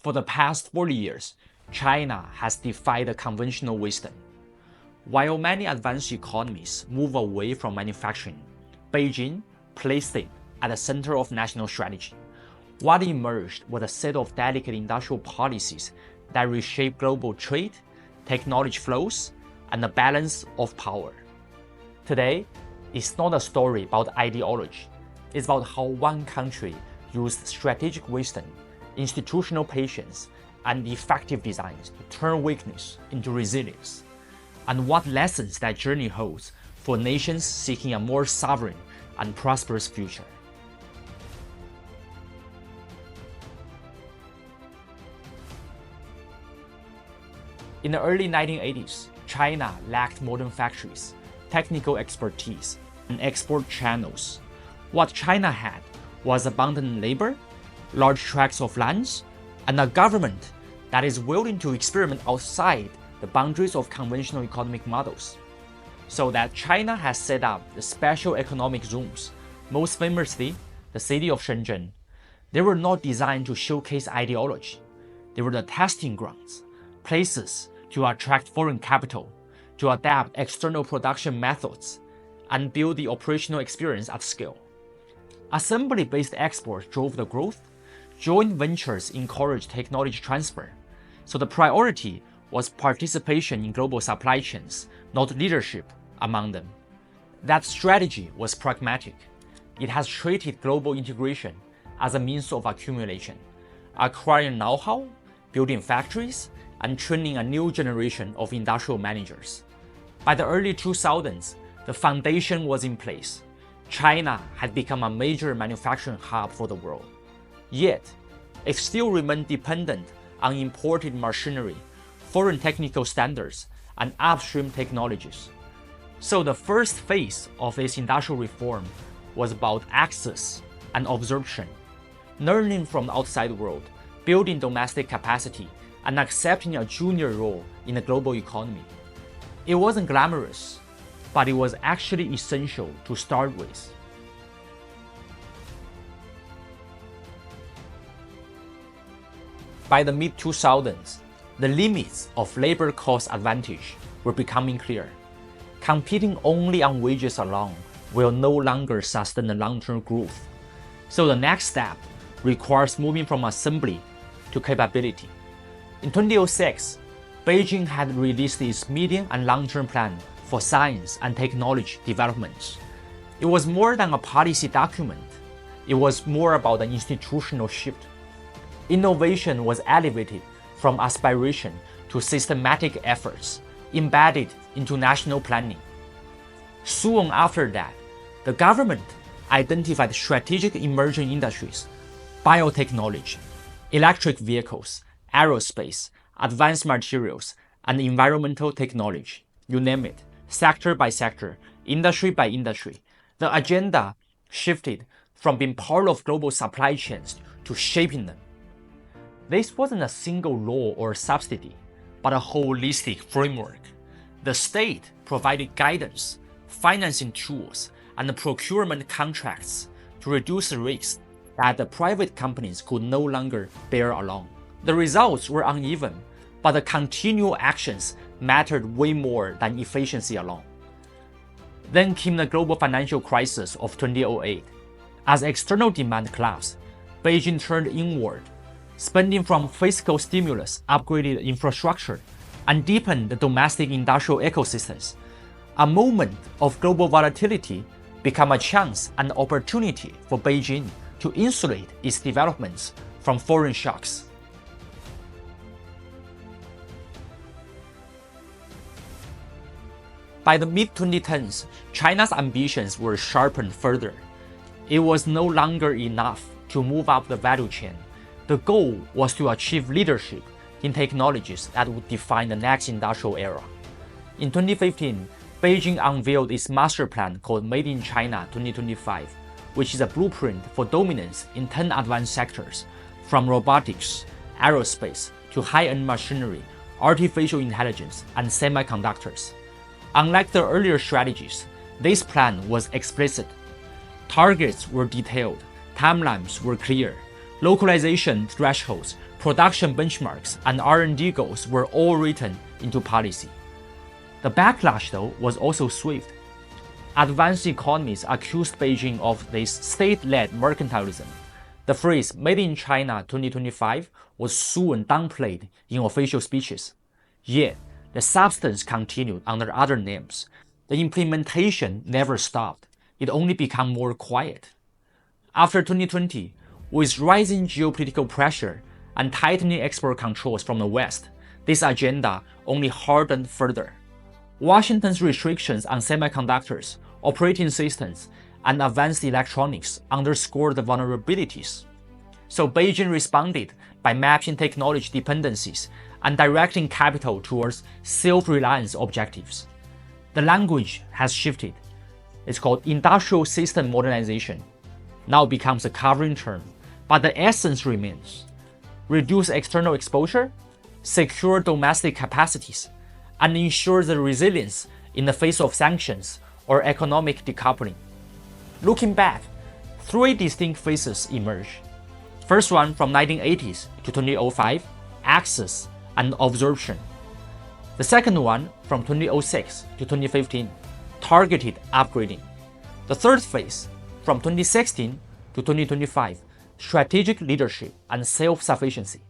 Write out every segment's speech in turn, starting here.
For the past 40 years, China has defied the conventional wisdom. While many advanced economies move away from manufacturing, Beijing placed it at the center of national strategy. What emerged was a set of delicate industrial policies that reshaped global trade, technology flows, and the balance of power. Today, it's not a story about ideology. It's about how one country used strategic wisdom, institutional patience, and effective designs to turn weakness into resilience, and what lessons that journey holds for nations seeking a more sovereign and prosperous future. In the early 1980s, China lacked modern factories, technical expertise, and export channels. What China had was abundant labor, large tracts of lands, and a government that is willing to experiment outside the boundaries of conventional economic models. So that China has set up the special economic zones, most famously the city of Shenzhen. They were not designed to showcase ideology. They were the testing grounds, places to attract foreign capital, to adapt external production methods, and build the operational experience at scale. Assembly-based exports drove the growth. Joint ventures encouraged technology transfer. So the priority was participation in global supply chains, not leadership among them. That strategy was pragmatic. It has treated global integration as a means of accumulation, acquiring know-how, building factories, and training a new generation of industrial managers. By the early 2000s, the foundation was in place. China had become a major manufacturing hub for the world. Yet, it still remained dependent on imported machinery, foreign technical standards, and upstream technologies. So the first phase of this industrial reform was about access and absorption, learning from the outside world, building domestic capacity, and accepting a junior role in the global economy. It wasn't glamorous, but it was actually essential to start with. By the mid-2000s, the limits of labor cost advantage were becoming clear. Competing only on wages alone will no longer sustain the long-term growth. So the next step requires moving from assembly to capability. In 2006, Beijing had released its medium and long-term plan for science and technology development. It was more than a policy document. It was more about an institutional shift. Innovation was elevated from aspiration to systematic efforts embedded into national planning. Soon after that, the government identified strategic emerging industries, biotechnology, electric vehicles, aerospace, advanced materials, and environmental technology. You name it, sector by sector, industry by industry. The agenda shifted from being part of global supply chains to shaping them. This wasn't a single law or subsidy, but a holistic framework. The state provided guidance, financing tools, and procurement contracts to reduce the risks that the private companies could no longer bear alone. The results were uneven, but the continual actions mattered way more than efficiency alone. Then came the global financial crisis of 2008. As external demand collapsed, Beijing turned inward. Spending from fiscal stimulus upgraded infrastructure and deepened the domestic industrial ecosystems. A moment of global volatility became a chance and opportunity for Beijing to insulate its developments from foreign shocks. By the mid-2010s, China's ambitions were sharpened further. It was no longer enough to move up the value chain. The goal was to achieve leadership in technologies that would define the next industrial era. In 2015, Beijing unveiled its master plan called Made in China 2025, which is a blueprint for dominance in 10 advanced sectors, from robotics, aerospace, to high-end machinery, artificial intelligence, and semiconductors. Unlike the earlier strategies, this plan was explicit. Targets were detailed, timelines were clear, localization thresholds production benchmarks, and R&D goals were all written into policy. The backlash, though, was also swift. Advanced economies accused Beijing of this state-led mercantilism. The phrase "Made in China 2025" was soon downplayed in official speeches. Yet, the substance continued under other names. The implementation never stopped. It only became more quiet. After 2020, with rising geopolitical pressure and tightening export controls from the West, this agenda only hardened further. Washington's restrictions on semiconductors, operating systems, and advanced electronics underscored the vulnerabilities. So Beijing responded by mapping technology dependencies and directing capital towards self-reliance objectives. The language has shifted. It's called industrial system modernization. Now becomes a covering term, but the essence remains. Reduce external exposure, secure domestic capacities, and ensure the resilience in the face of sanctions or economic decoupling. Looking back, three distinct phases emerge. First one from 1980s to 2005, access and absorption. The second one from 2006 to 2015, targeted upgrading. The third phase from 2016 to 2025, strategic leadership and self-sufficiency.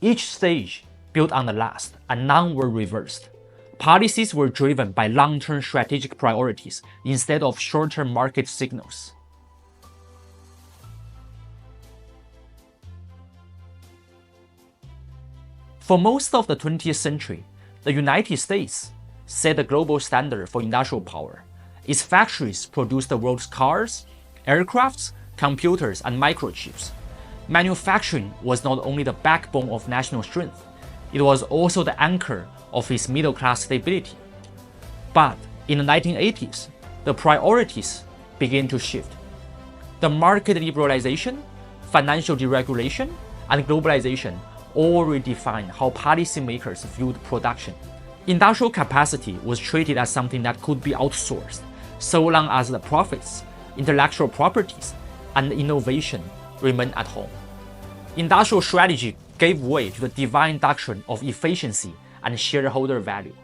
Each stage built on the last, and none were reversed. Policies were driven by long-term strategic priorities instead of short-term market signals. For most of the 20th century, the United States set the global standard for industrial power. Its factories produced the world's cars, aircrafts, computers, and microchips. Manufacturing was not only the backbone of national strength, it was also the anchor of its middle-class stability. But in the 1980s, the priorities began to shift. The market liberalization, financial deregulation, and globalization all redefined how policymakers viewed production. Industrial capacity was treated as something that could be outsourced, so long as the profits, intellectual properties, and innovation remained at home. Industrial strategy gave way to the divine doctrine of efficiency and shareholder value.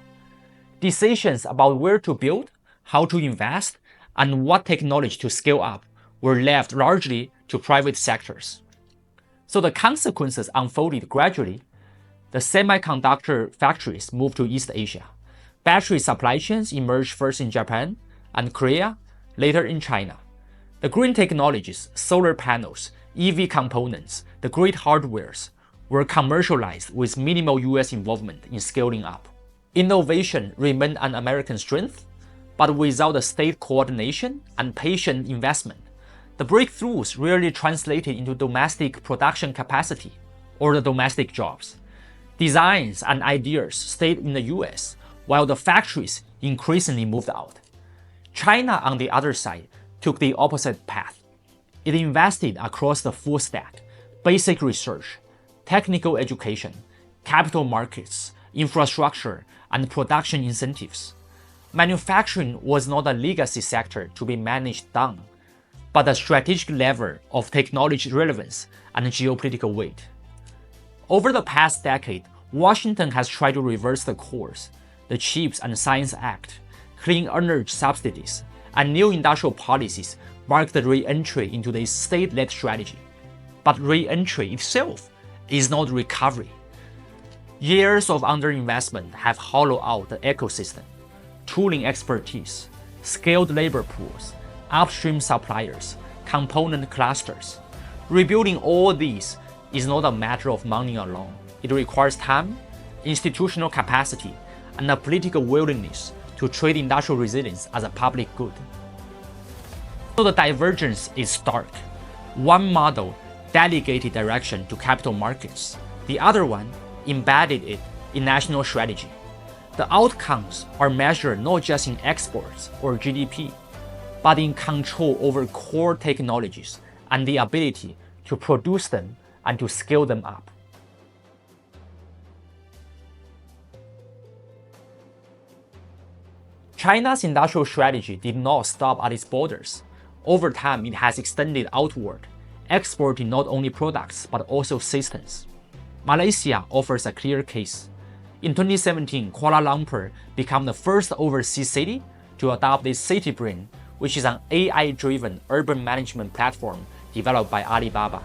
Decisions about where to build, how to invest, and what technology to scale up were left largely to private sectors. So the consequences unfolded gradually. The semiconductor factories moved to East Asia. Battery supply chains emerged first in Japan and Korea, later in China. The green technologies, solar panels, EV components, the great hardwares, were commercialized with minimal US involvement in scaling up. Innovation remained an American strength, but without the state coordination and patient investment, the breakthroughs rarely translated into domestic production capacity or the domestic jobs. Designs and ideas stayed in the US, while the factories increasingly moved out. China, on the other side, took the opposite path. It invested across the full stack: basic research, technical education, capital markets, infrastructure, and production incentives. Manufacturing was not a legacy sector to be managed down, but a strategic lever of technology relevance and geopolitical weight. Over the past decade, Washington has tried to reverse the course. The CHIPS and Science Act, clean energy subsidies, and new industrial policies marked the re-entry into this state-led strategy. But re-entry itself is not recovery. Years of underinvestment have hollowed out the ecosystem. Tooling expertise, skilled labor pools, upstream suppliers, component clusters. Rebuilding all these is not a matter of money alone. It requires time, institutional capacity, and a political willingness to treat industrial resilience as a public good. So the divergence is stark. One model delegated direction to capital markets. The other one embedded it in national strategy. The outcomes are measured not just in exports or GDP, but in control over core technologies and the ability to produce them and to scale them up. China's industrial strategy did not stop at its borders. Over time, it has extended outward, exporting not only products but also systems. Malaysia offers a clear case. In 2017, Kuala Lumpur became the first overseas city to adopt this city brain, which is an AI-driven urban management platform developed by Alibaba,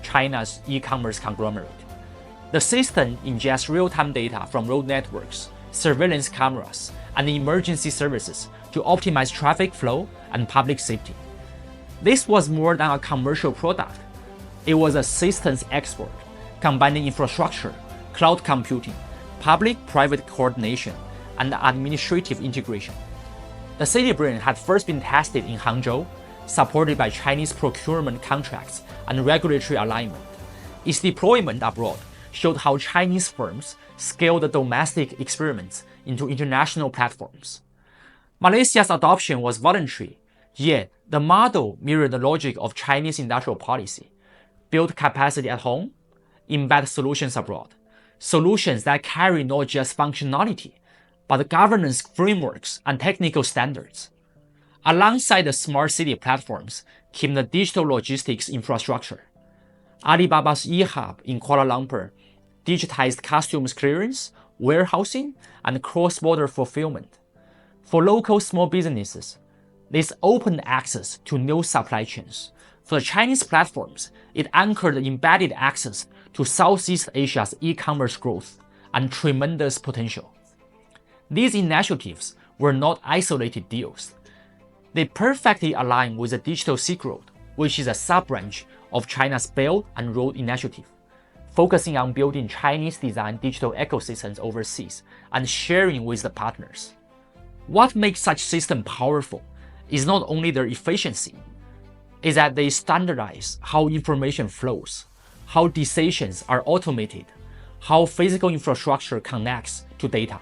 China's e-commerce conglomerate. The system ingests real-time data from road networks, surveillance cameras, and emergency services to optimize traffic flow and public safety. This was more than a commercial product. It was a systems export, combining infrastructure, cloud computing, public-private coordination, and administrative integration. The city brain had first been tested in Hangzhou, supported by Chinese procurement contracts and regulatory alignment. Its deployment abroad showed how Chinese firms scaled the domestic experiments into international platforms. Malaysia's adoption was voluntary, yet the model mirrored the logic of Chinese industrial policy: build capacity at home, embed solutions abroad, solutions that carry not just functionality, but governance frameworks and technical standards. Alongside the smart city platforms came the digital logistics infrastructure. Alibaba's e-hub in Kuala Lumpur digitized customs clearance, warehousing, and cross-border fulfillment. For local small businesses, this opened access to new supply chains. For the Chinese platforms, it anchored embedded access to Southeast Asia's e-commerce growth and tremendous potential. These initiatives were not isolated deals. They perfectly align with the Digital Silk Road, which is a sub-branch of China's Belt and Road Initiative, focusing on building Chinese-designed digital ecosystems overseas and sharing with the partners. What makes such systems powerful is not only their efficiency, is that they standardize how information flows, how decisions are automated, how physical infrastructure connects to data.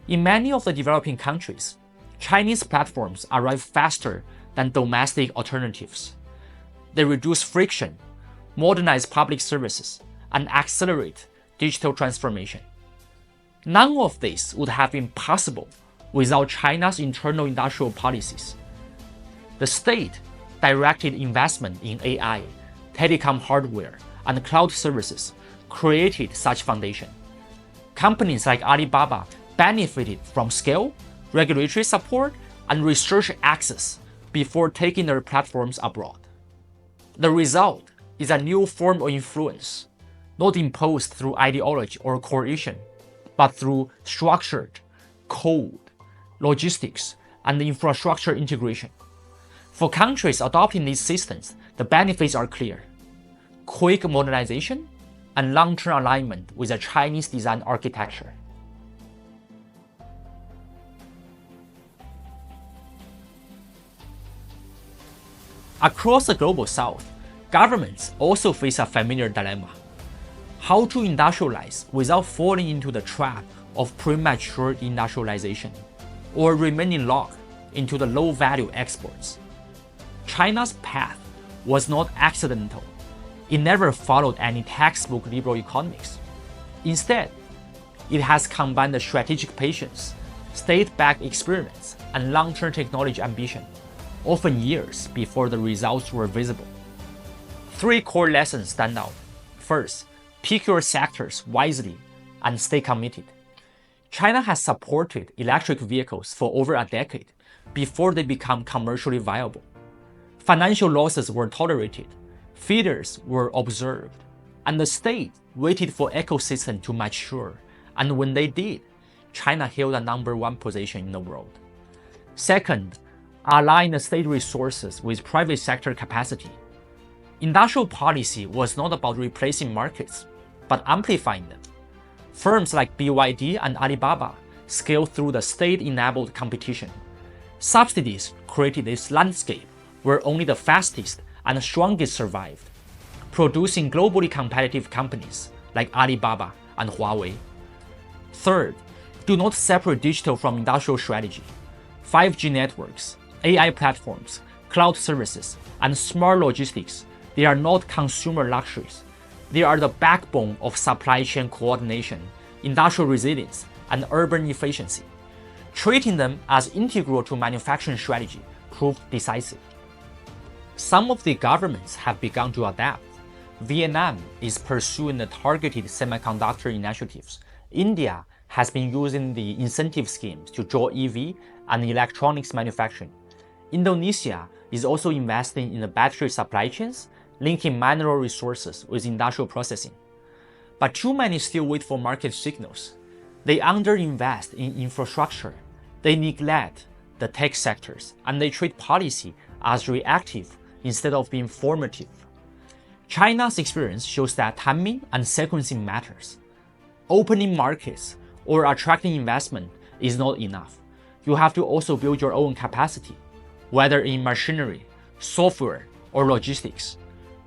In many of the developing countries, Chinese platforms arrive faster than domestic alternatives. They reduce friction, modernize public services, and accelerate digital transformation. None of this would have been possible without China's internal industrial policies. The state directed investment in AI, telecom hardware, and cloud services created such foundation. Companies like Alibaba benefited from scale, regulatory support, and research access before taking their platforms abroad. The result is a new form of influence, not imposed through ideology or coercion, but through structured code, logistics, and infrastructure integration. For countries adopting these systems, the benefits are clear: quick modernization and long-term alignment with a Chinese design architecture. Across the global south, governments also face a familiar dilemma: how to industrialize without falling into the trap of premature industrialization, or remaining locked into the low-value exports. China's path was not accidental. It never followed any textbook liberal economics. Instead, it has combined the strategic patience, state-backed experiments, and long-term technology ambition, often years before the results were visible. Three core lessons stand out. First, pick your sectors wisely and stay committed. China has supported electric vehicles for over a decade before they become commercially viable. Financial losses were tolerated, failures were observed, and the state waited for ecosystem to mature, and when they did, China held a #1 position in the world. Second, align the state resources with private sector capacity. Industrial policy was not about replacing markets, but amplifying them. Firms like BYD and Alibaba scaled through the state-enabled competition. Subsidies created this landscape where only the fastest and strongest survived, producing globally competitive companies like Alibaba and Huawei. Third, do not separate digital from industrial strategy. 5G networks, AI platforms, cloud services, and smart logistics, they are not consumer luxuries. They are the backbone of supply chain coordination, industrial resilience, and urban efficiency. Treating them as integral to manufacturing strategy proved decisive. Some of the governments have begun to adapt. Vietnam is pursuing the targeted semiconductor initiatives. India has been using the incentive schemes to draw EV and electronics manufacturing. Indonesia is also investing in the battery supply chains, linking mineral resources with industrial processing. But too many still wait for market signals. They underinvest in infrastructure, they neglect the tech sectors, and they treat policy as reactive instead of being formative. China's experience shows that timing and sequencing matters. Opening markets or attracting investment is not enough. You have to also build your own capacity, whether in machinery, software, or logistics.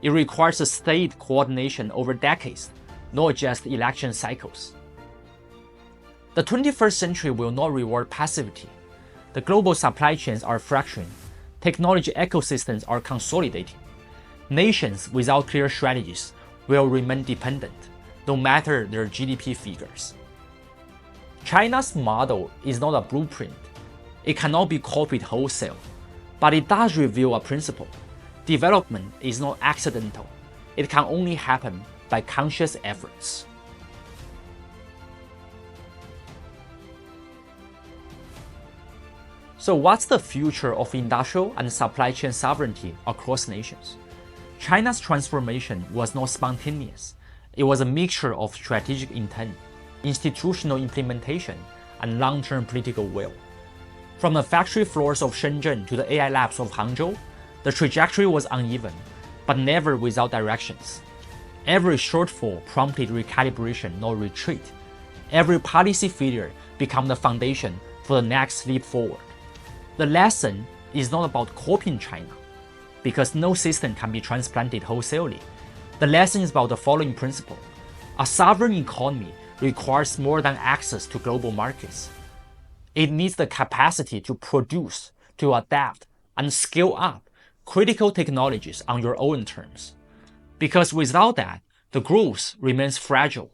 It requires a state coordination over decades, not just election cycles. The 21st century will not reward passivity. The global supply chains are fracturing. Technology ecosystems are consolidating. Nations without clear strategies will remain dependent, no matter their GDP figures. China's model is not a blueprint. It cannot be copied wholesale, but it does reveal a principle. Development is not accidental. It can only happen by conscious efforts. So what's the future of industrial and supply chain sovereignty across nations? China's transformation was not spontaneous. It was a mixture of strategic intent, institutional implementation, and long-term political will. From the factory floors of Shenzhen to the AI labs of Hangzhou, the trajectory was uneven, but never without directions. Every shortfall prompted recalibration, not retreat. Every policy failure became the foundation for the next leap forward. The lesson is not about copying China, because no system can be transplanted wholesalely. The lesson is about the following principle. A sovereign economy requires more than access to global markets. It needs the capacity to produce, to adapt, and scale up critical technologies on your own terms. Because without that, the growth remains fragile.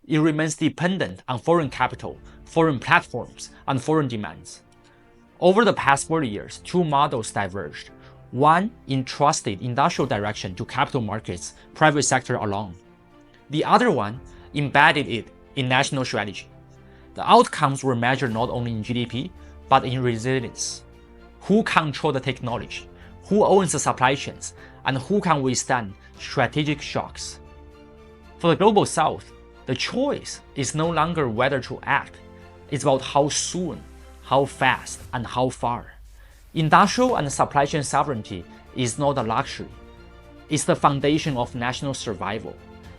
It remains dependent on foreign capital, foreign platforms, and foreign demands. Over the past 40 years, two models diverged. One entrusted industrial direction to capital markets, private sector alone. The other one embedded it in national strategy. The outcomes were measured not only in GDP, but in resilience. Who controls the technology? Who owns the supply chains? And who can withstand strategic shocks? For the Global South, the choice is no longer whether to act. It's about how soon, how fast, and how far. Industrial and supply chain sovereignty is not a luxury. It's the foundation of national survival.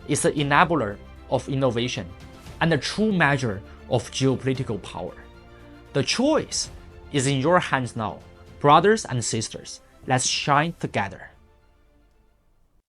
It's the enabler of innovation and the true measure of geopolitical power. The choice is in your hands now. Brothers and sisters, let's shine together.